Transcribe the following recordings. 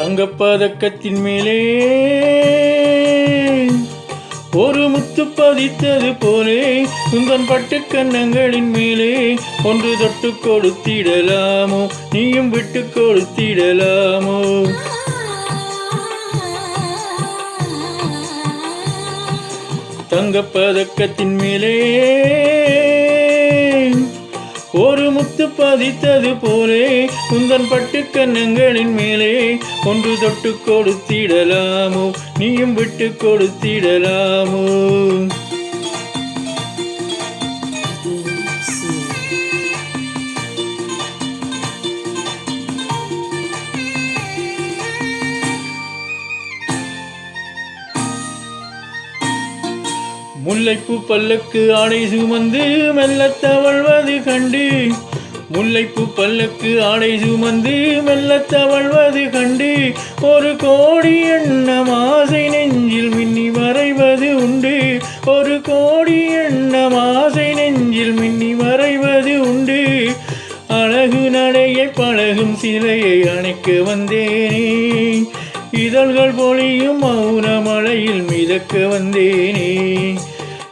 தங்கப்பதக்கத்தின் மேலே ஒரு முத்து பதித்தது போலே உந்தன் பட்டு கன்னங்களின் மேலே ஒன்று தொட்டு கொடுத்திடலாமோ, நீயும் விட்டு கொடுத்திடலாமோ. தங்கப்பதக்கத்தின் மேலே ஒரு முத்து பதித்தது போலே உந்தன் பட்டு கன்னங்களின் மேலே ஒன்று தொட்டு கொடுத்திடலாமோ, நீயும் விட்டு கொடுத்திடலாமோ. முல்லைப்பூ பல்லக்கு ஆடை சுமந்து மெல்ல தவழ்வது கண்டு, முல்லைப்பூ பல்லக்கு ஆடை சுமந்து மெல்ல தவழ்வது கண்டு, ஒரு கோடி எண்ணம் ஆசை நெஞ்சில் மின்னி மறைவது உண்டு, ஒரு கோடி எண்ணம் ஆசை நெஞ்சில் மின்னி மறைவது உண்டு. அழகு நடையை பழகும் சிலையை அணைக்க வந்தேனே, இதழ்கள் பொழியும் மௌன மழையில் மிதக்க வந்தேனே.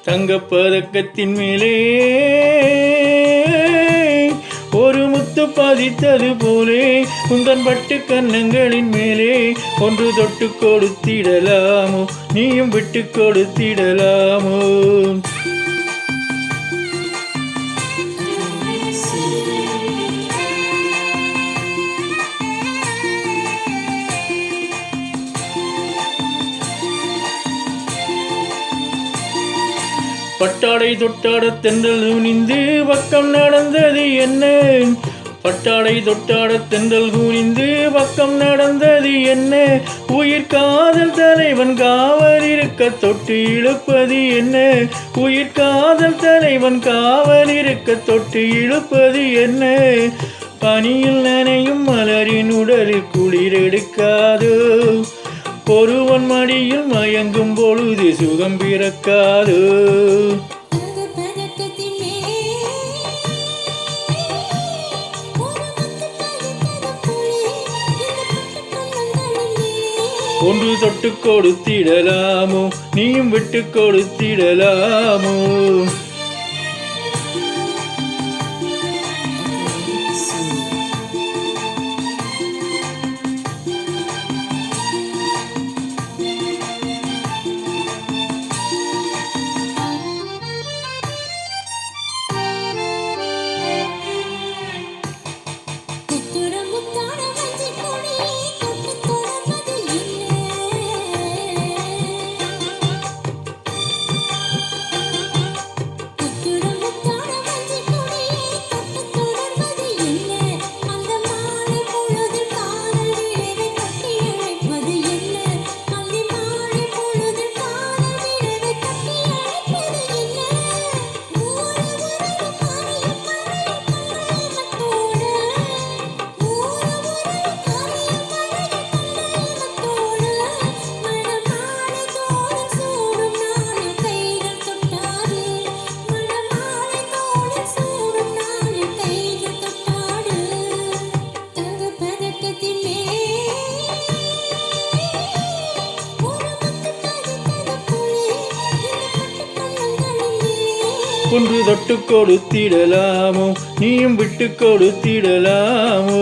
தங்கப்பதக்கத்தின் மேலே ஒரு முத்து பதித்தது போலே உந்தன் பட்டு கன்னங்களின் மேலே ஒன்று தொட்டு கொடுத்திடலாமோ, நீயும் விட்டு கொடுத்திடலாமோ. பட்டாடை தொட்டாட தென்றல் குனிந்து பக்கம் நடந்தது என்ன, பட்டாடை தொட்டாட தென்றல் குனிந்து பக்கம் நடந்தது என்ன, உயிர் காதல் தலைவன் காவல் இருக்க தொட்டு இழுப்பது என்ன, உயிர் காதல் தலைவன் காவல் இருக்க தொட்டு இழுப்பது என்ன. பனியில் நனையும் மலரின் உடலில் குளிர் எடுக்காதோ, ஒருவன் மடியில் மயங்கும் பொழுது சுகம் பிறக்காது. ஒன்று தொட்டு கொடுத்திடலாமோ, நீயும் விட்டு கொடுத்திடலாமோ. ஒன்று தொட்டு கொடுத்திடலாமோ, நீயும் விட்டு கொடுத்திடலாமோ.